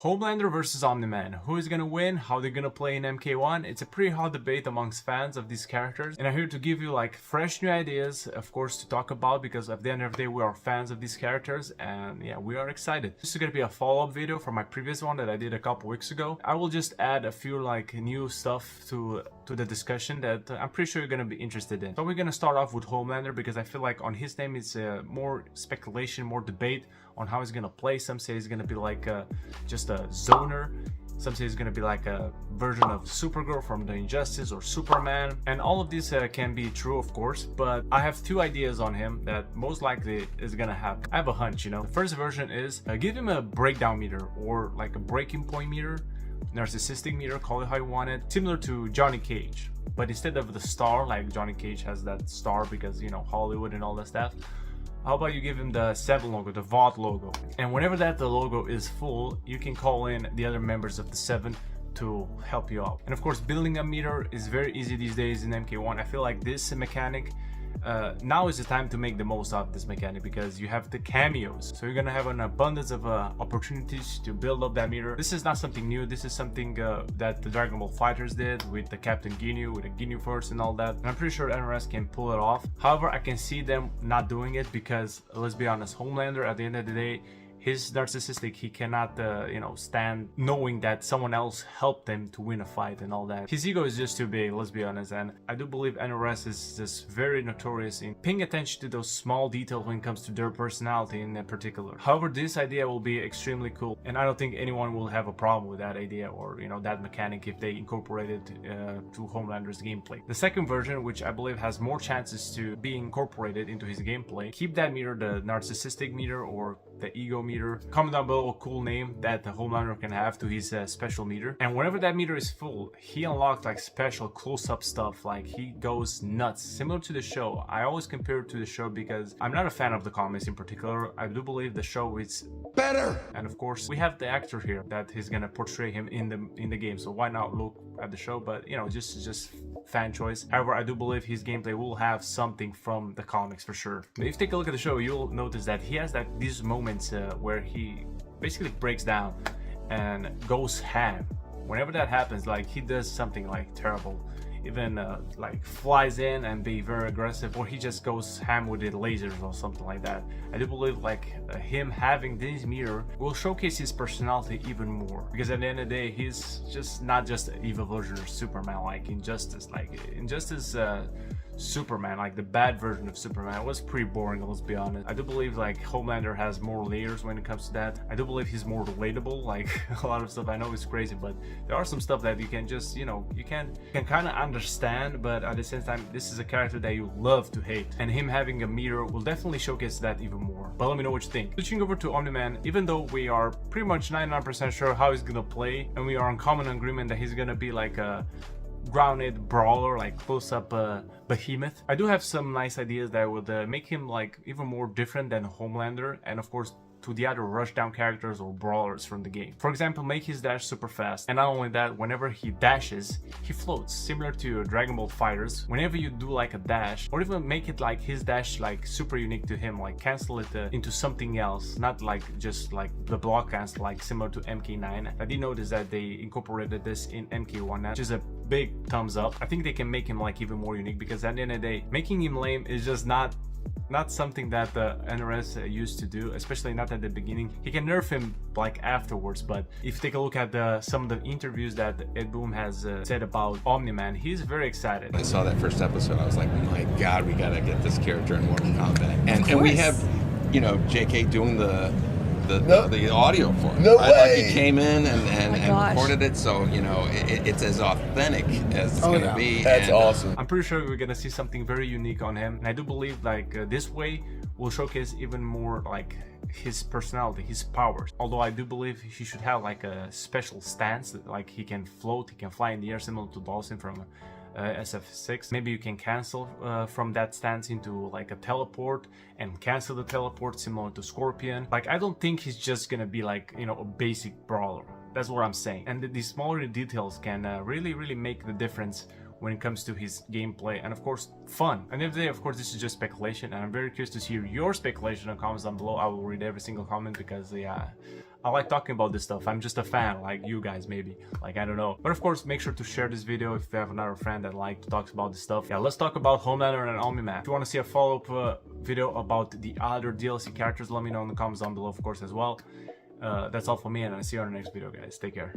Homelander versus Omni-Man. Who is gonna win? How they're gonna play in MK1? It's a pretty hot debate amongst fans of these characters, and I'm here to give you like fresh new ideas, of course, to talk about, because at the end of the day we are fans of these characters, and yeah, we are excited. This is gonna be a follow-up video for my previous one that I did a couple weeks ago. I will just add a few like new stuff to the discussion that I'm pretty sure you're gonna be interested in. So we're gonna start off with Homelander, because I feel like on his name it's more speculation, more debate on how he's gonna play. Some say he's gonna be like just a zoner. Some say he's gonna be like a version of Supergirl from the Injustice or Superman, and all of this can be true, of course, but I have two ideas on him that most likely is gonna happen. I have a hunch, you know. The first version is give him a breakdown meter, or like a breaking point meter, narcissistic meter, call it how you want it, similar to Johnny Cage, but instead of the star, like Johnny Cage has that star because, you know, Hollywood and all that stuff. How about you give him the 7 logo, the VOD logo, and whenever the logo is full, you can call in the other members of the 7 to help you out. And of course, building a meter is very easy these days in MK1. I feel like this mechanic, now is the time to make the most of this mechanic, because you have the cameos, so you're gonna have an abundance of opportunities to build up that meter. This is not something new. This is something that the Dragon Ball Fighters did with the Captain Ginyu, with the Ginyu Force and all that, and I'm pretty sure NRS can pull it off. However, I can see them not doing it because, let's be honest, Homelander at the end of the day, he's narcissistic. He cannot, you know, stand knowing that someone else helped him to win a fight and all that. His ego is just too big, let's be honest, and I do believe NRS is just very notorious in paying attention to those small details when it comes to their personality in particular. However, this idea will be extremely cool, and I don't think anyone will have a problem with that idea, or, you know, that mechanic if they incorporate it to Homelander's gameplay. The second version, which I believe has more chances to be incorporated into his gameplay, keep that meter, the narcissistic meter or the ego meter. Comment down below a cool name that the Homelander can have to his special meter, and whenever that meter is full, he unlocks like special close-up stuff, like he goes nuts, similar to the show. I always compare it to the show because I'm not a fan of the comics in particular. I do believe the show is better, and of course we have the actor here that is gonna portray him in the game, so why not look at the show? But you know, just fan choice. However, I do believe his gameplay will have something from the comics for sure. But if you take a look at the show, you'll notice that he has like these moments where he basically breaks down and goes ham. Whenever that happens, like he does something like terrible, even like flies in and be very aggressive, or he just goes ham with the lasers or something like that. I do believe like him having this mirror will showcase his personality even more, because at the end of the day, he's just not just an evil version of Superman like Injustice. Like Injustice Superman, like the bad version of Superman, was pretty boring, let's be honest. I do believe like Homelander has more layers when it comes to that. I do believe he's more relatable. Like a lot of stuff, I know is crazy, but there are some stuff that you can just, you know, you can kind of understand, but at the same time, this is a character that you love to hate, and him having a meter will definitely showcase that even more. But let me know what you think. Switching over to Omni-Man, even though we are pretty much 99% sure how he's gonna play, and we are in common agreement that he's gonna be like a grounded brawler, like close-up behemoth, I do have some nice ideas that would make him like even more different than Homelander, and of course to the other rushdown characters or brawlers from the game. For example, make his dash super fast, and not only that, whenever he dashes, he floats, similar to Dragon Ball Fighters. Whenever you do like a dash, or even make it like his dash like super unique to him, like cancel it into something else, not like just like the block cancel, like similar to MK9. I did notice that they incorporated this in MK1, which is a big thumbs up. I think they can make him like even more unique, because at the end of the day, making him lame is just not something that the NRS used to do, especially not at the beginning. He can nerf him like afterwards, but if you take a look at some of the interviews that Ed Boon has said about Omni-Man, he's very excited. When I saw that first episode, I was like, my God, we gotta get this character in Mortal Kombat. And we have, you know, JK doing the audio for it. No right? way! Like he came in and recorded it, so you know it's as authentic as it's gonna be. That's awesome. I'm pretty sure we're gonna see something very unique on him, and I do believe like this way will showcase even more like his personality, his powers. Although I do believe he should have like a special stance, that, like he can float, he can fly in the air, similar to Dawson from SF6. Maybe you can cancel from that stance into like a teleport and cancel the teleport, similar to Scorpion. Like I don't think he's just gonna be like, you know, a basic brawler. That's what I'm saying. And these smaller details can really make the difference when it comes to his gameplay, and of course fun. And at the end of the day, of course, this is just speculation, and I'm very curious to hear your speculation in the comments down below. I will read every single comment because yeah, I like talking about this stuff. I'm just a fan, like you guys maybe, like I don't know. But of course, make sure to share this video if you have another friend that like to talk about this stuff. Yeah, let's talk about Homelander and Omni-Man. If you want to see a follow-up video about the other DLC characters, let me know in the comments down below, of course, as well. That's all for me, and I'll see you on the next video, guys. Take care.